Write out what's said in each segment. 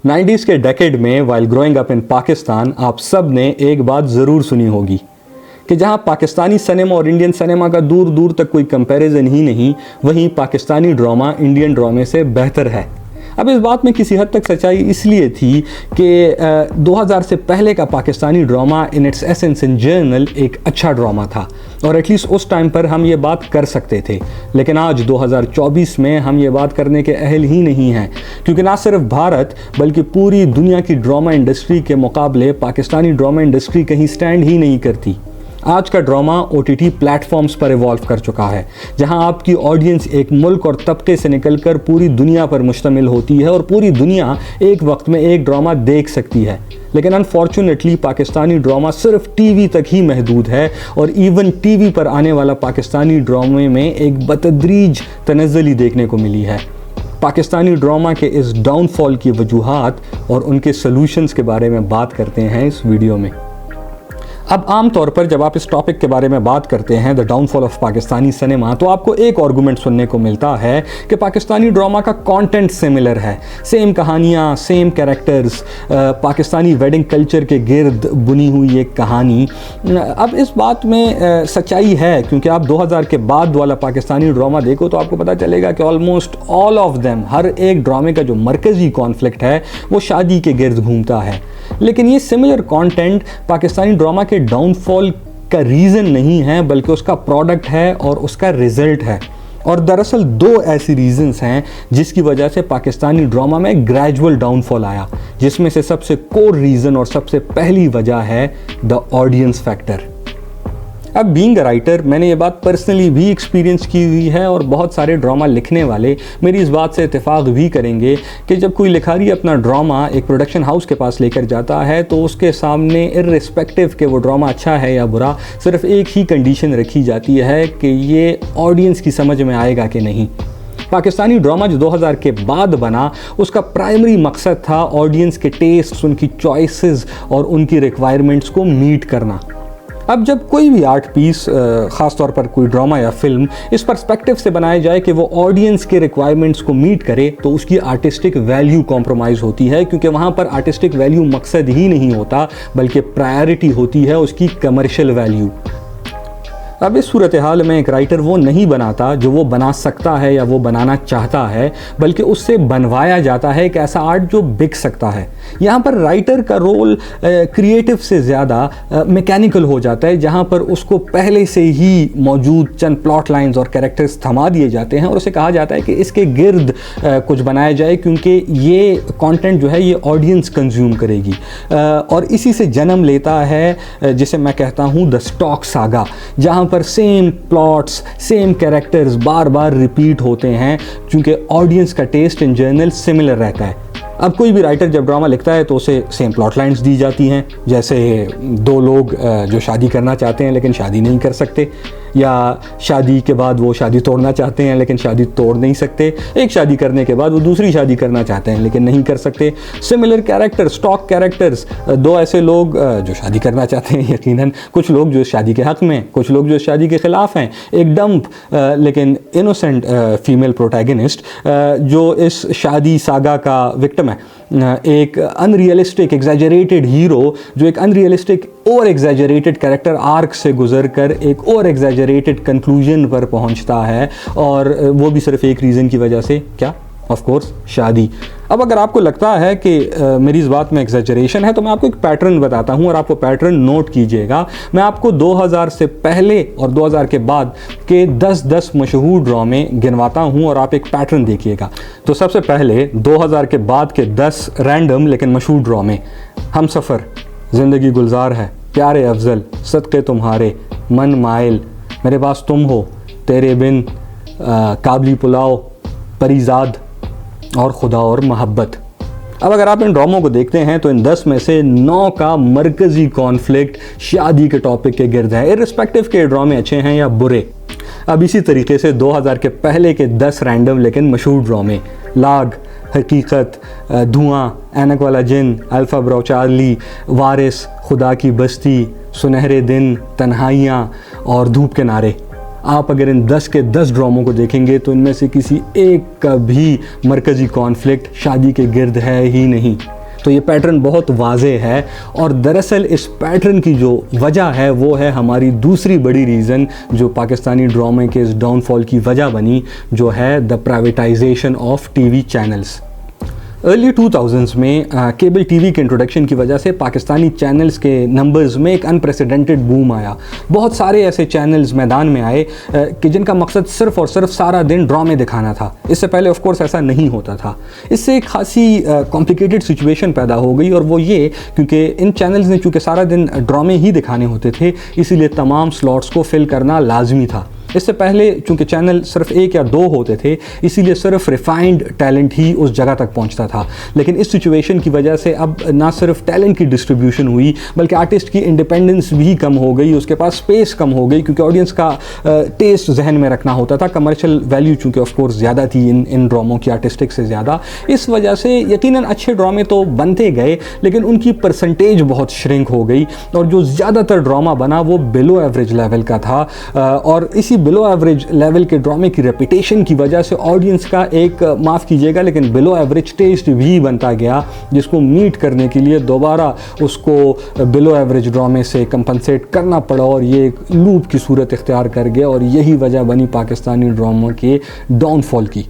90s के decade में while growing up in Pakistan आप सब ने एक बात ज़रूर सुनी होगी कि जहां पाकिस्तानी सिनेमा और इंडियन सिनेमा का दूर दूर तक कोई कंपैरिजन ही नहीं, वहीं पाकिस्तानी ड्रामा इंडियन ड्रामे से बेहतर है। अब इस बात में किसी हद तक सच्चाई इसलिए थी कि 2000 से पहले का Pakistani drama in its essence in journal एक अच्छा ड्रामा था और एटलीस्ट उस टाइम पर हम ये बात कर सकते थे। लेकिन आज 2024 में हम ये बात करने के अहल ही नहीं हैं, क्योंकि ना सिर्फ भारत बल्कि पूरी दुनिया की ड्रामा इंडस्ट्री के मुकाबले पाकिस्तानी ड्रामा इंडस्ट्री कहीं स्टैंड ही नहीं करती। आज का ड्रामा OTT प्लेटफॉर्म्स पर इवॉल्व कर चुका है, जहां आपकी ऑडियंस एक मुल्क और तबके से निकलकर पूरी दुनिया पर मुश्तमिल होती है और पूरी दुनिया एक वक्त में एक ड्रामा देख सकती है। लेकिन अनफॉर्चुनेटली पाकिस्तानी ड्रामा सिर्फ टीवी तक ही महदूद है और इवन टीवी पर आने वाला पाकिस्तानी ड्रामे में एक बतदरीज तनज़्ज़ुली देखने को मिली है। पाकिस्तानी ड्रामा के इस डाउनफॉल की वजूहात और उनके सॉल्यूशंस के बारे में बात करते हैं इस वीडियो में। अब आम तौर पर जब आप इस टॉपिक के बारे में बात करते हैं the downfall of Pakistani cinema, तो आपको एक आर्गूमेंट सुनने को मिलता है कि पाकिस्तानी ड्रामा का कंटेंट सिमिलर है, सेम कहानियाँ, same characters, Pakistani wedding culture के गिर्द बुनी हुई एक कहानी। अब इस बात में सच्चाई है, क्योंकि आप 2000 के बाद वाला पाकिस्तानी ड्रामा देखो तो आपको पता चलेगा कि ऑलमोस्ट ऑल ऑफ देम, हर एक ड्रामे का जो मरकज़ी कॉन्फ्लिक्ट है वो शादी के गिर्द घूमता है। लेकिन ये सिमिलर कंटेंट पाकिस्तानी ड्रामा के डाउनफॉल का रीज़न नहीं है, बल्कि उसका प्रोडक्ट है और उसका रिज़ल्ट है। और दरअसल दो ऐसी रीज़न्स हैं जिसकी वजह से पाकिस्तानी ड्रामा में ग्रेजुअल डाउनफॉल आया, जिसमें से सबसे कोर रीज़न और सबसे पहली वजह है द ऑडियंस फैक्टर। अब बीइंग अ राइटर मैंने ये बात पर्सनली भी एक्सपीरियंस की हुई है और बहुत सारे ड्रामा लिखने वाले मेरी इस बात से इत्तेफाक भी करेंगे कि जब कोई लिखारी अपना ड्रामा एक प्रोडक्शन हाउस के पास लेकर जाता है तो उसके सामने इर्रिस्पेक्टिव कि वो ड्रामा अच्छा है या बुरा, सिर्फ एक ही कंडीशन रखी जाती है कि ये ऑडियंस की समझ में आएगा कि नहीं। पाकिस्तानी ड्रामा जो 2000 के बाद बना, उसका प्राइमरी मकसद था ऑडियंस के टेस्ट, उनकी चॉइसेस और उनकी रिक्वायरमेंट्स को मीट करना। अब जब कोई भी आर्ट पीस, ख़ास तौर पर कोई ड्रामा या फिल्म, इस पर्सपेक्टिव से बनाया जाए कि वो ऑडियंस के रिक्वायरमेंट्स को मीट करे, तो उसकी आर्टिस्टिक वैल्यू कॉम्प्रोमाइज़ होती है, क्योंकि वहाँ पर आर्टिस्टिक वैल्यू मकसद ही नहीं होता बल्कि प्रायोरिटी होती है उसकी कमर्शियल वैल्यू। अब इस सूरत हाल में एक राइटर वो नहीं बनाता जो वो बना सकता है या वो बनाना चाहता है, बल्कि उससे बनवाया जाता है एक ऐसा आर्ट जो बिक सकता है। यहाँ पर राइटर का रोल क्रिएटिव से ज़्यादा मैकेनिकल हो जाता है, जहाँ पर उसको पहले से ही मौजूद चंद प्लॉट लाइंस और कैरेक्टर्स थमा दिए जाते हैं और उसे कहा जाता है कि इसके गिर्द कुछ बनाया जाए, क्योंकि ये कंटेंट जो है ये ऑडियंस कंज्यूम करेगी। और इसी से जन्म लेता है जिसे मैं कहता हूँ द स्टॉक सागा, जहाँ पर सेम प्लॉट्स, सेम कैरेक्टर्स बार बार रिपीट होते हैं, क्योंकि ऑडियंस का टेस्ट इन जनरल सिमिलर रहता है। अब कोई भी राइटर जब ड्रामा लिखता है तो उसे सेम प्लॉट लाइन्स दी जाती हैं, जैसे दो लोग जो शादी करना चाहते हैं लेकिन शादी नहीं कर सकते, या शादी के बाद वो शादी तोड़ना चाहते हैं लेकिन शादी तोड़ नहीं सकते, एक शादी करने के बाद वो दूसरी शादी करना चाहते हैं लेकिन नहीं कर सकते। सिमिलर कैरेक्टर, स्टॉक कैरेक्टर्स, दो ऐसे लोग जो शादी करना चाहते हैं यकीनन, कुछ लोग जो शादी के हक़ में, कुछ लोग जो शादी के ख़िलाफ़ हैं, एक डम्प लेकिन इनोसेंट फीमेल प्रोटैगनिस्ट जो इस शादी सागा का विक्टिम है, एक अनरियलिस्टिक एग्जैजरेटेड हीरो जो एक unrealistic over exaggerated character arc से गुजर कर एक ओवर एग्जैजरेटेड कंक्लूजन पर पहुंचता है, और वो भी सिर्फ एक रीज़न की वजह से, क्या? ऑफ कोर्स शादी। अब अगर आपको लगता है कि मेरी इस बात में एग्जैजरेशन है, तो मैं आपको एक पैटर्न बताता हूं और आपको पैटर्न नोट कीजिएगा। मैं आपको 2000 से पहले और 2000 के बाद के 10-10 मशहूर ड्रामे गिनवाता हूं और आप एक पैटर्न देखिएगा। तो सबसे पहले 2000 के बाद के 10 रैंडम लेकिन मशहूर ड्रामे: हमसफ़र, ज़िंदगी गुलजार है, प्यारे अफजल, सदक़े तुम्हारे, मन माइल, मेरे पास तुम हो, तेरे बिन, काबली पुलाव, परिजाद और खुदा और मोहब्बत। अब अगर आप इन ड्रामों को देखते हैं तो इन 10 में से 9 का मरकज़ी कॉन्फ्लिक्ट शादी के टॉपिक के गिर्द है, इर्रिस्पेक्टिव के ड्रामे अच्छे हैं या बुरे। अब इसी तरीके से 2000 के पहले के 10 रैंडम लेकिन मशहूर ड्रामे: लाग, हकीकत, धुआं, ऐनक वाला जिन, अल्फा ब्रो चार्ली, वारिस, खुदा की बस्ती, सुनहरे दिन, तन्हाइयाँ और धूप के नारे। आप अगर इन 10 के 10 ड्रामों को देखेंगे तो इनमें से किसी एक का भी मरकज़ी कॉन्फ्लिक्ट शादी के गिर्द है ही नहीं। तो ये पैटर्न बहुत वाज़ेह है और दरअसल इस पैटर्न की जो वजह है वो है हमारी दूसरी बड़ी रीज़न जो पाकिस्तानी ड्रामे के इस डाउनफॉल की वजह बनी, जो है the privatisation of TV channels. Early 2000s में केबल टीवी के इंट्रोडक्शन की वजह से पाकिस्तानी चैनल्स के नंबर्स में एक अनप्रेसिडेंटेड बूम आया। बहुत सारे ऐसे चैनल्स मैदान में आए कि जिनका मकसद सिर्फ़ और सिर्फ सारा दिन ड्रामे दिखाना था। इससे पहले ऑफ कोर्स ऐसा नहीं होता था। इससे एक खासी कॉम्प्लिकेटेड सिचुएशन पैदा हो गई और वो ये, क्योंकि इन चैनल्स ने चूँकि सारा दिन ड्रामे ही दिखाने होते थे, इसीलिए तमाम स्लॉट्स को फिल करना लाजमी था। इससे पहले चूँकि चैनल सिर्फ 1 या 2 होते थे, इसीलिए सिर्फ रिफाइंड टैलेंट ही उस जगह तक पहुंचता था। लेकिन इस सिचुएशन की वजह से अब ना सिर्फ टैलेंट की डिस्ट्रीब्यूशन हुई बल्कि आर्टिस्ट की इंडिपेंडेंस भी कम हो गई, उसके पास स्पेस कम हो गई, क्योंकि ऑडियंस का टेस्ट जहन में रखना होता था। कमर्शियल वैल्यू चूँकि ऑफ कोर्स ज़्यादा थी इन ड्रामों की, आर्टिस्टिक से ज़्यादा। इस वजह से यकीनन अच्छे ड्रामे तो बनते गए लेकिन उनकी परसेंटेज बहुत श्रिंक हो गई और जो ज़्यादातर ड्रामा बना वो बिलो एवरेज लेवल का था। और इसी बिलो एवरेज लेवल के ड्रामे की रेपुटेशन की वजह से ऑडियंस का एक, माफ़ कीजिएगा लेकिन बिलो एवरेज टेस्ट भी बनता गया, जिसको मीट करने के लिए दोबारा उसको बिलो एवरेज ड्रामे से कंपनसेट करना पड़ा और ये एक लूप की सूरत इख्तियार कर गया और यही वजह बनी पाकिस्तानी ड्रामों के डाउनफॉल की।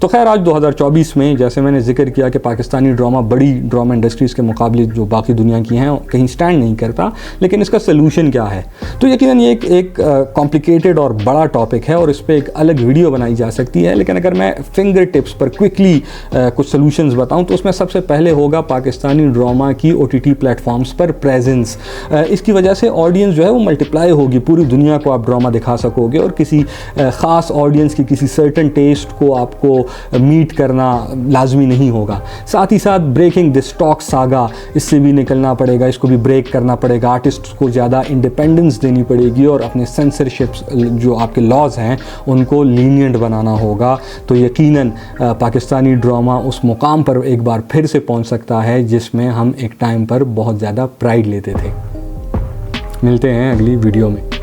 तो खैर आज 2024 में जैसे मैंने जिक्र किया कि पाकिस्तानी ड्रामा बड़ी ड्रामा इंडस्ट्रीज़ के मुकाबले जो बाकी दुनिया की हैं कहीं स्टैंड नहीं करता, लेकिन इसका सलूशन क्या है? तो यकीनन ये एक कॉम्प्लिकेटेड और बड़ा टॉपिक है और इस पर एक अलग वीडियो बनाई जा सकती है। लेकिन अगर मैं फिंगर टिप्स पर क्विकली कुछ सलूशंस बताऊं तो उसमें सबसे पहले होगा पाकिस्तानी ड्रामा की OTT प्लेटफॉर्म्स पर प्रेजेंस। इसकी वजह से ऑडियंस जो है वो मल्टीप्लाई होगी, पूरी दुनिया को आप ड्रामा दिखा सकोगे और किसी ख़ास ऑडियंस की किसी सर्टन टेस्ट को आपको मीट करना लाजमी नहीं होगा। साथ ही साथ ब्रेकिंग द स्टॉक सागा, इससे भी निकलना पड़ेगा, इसको भी ब्रेक करना पड़ेगा। आर्टिस्ट को ज़्यादा इंडिपेंडेंस देनी पड़ेगी और अपने सेंसरशिप्स जो आपके लॉज हैं उनको लीनियंट बनाना होगा। तो यकीनन पाकिस्तानी ड्रामा उस मुकाम पर एक बार फिर से पहुंच सकता है जिसमें हम एक टाइम पर बहुत ज़्यादा प्राइड लेते थे। मिलते हैं अगली वीडियो में।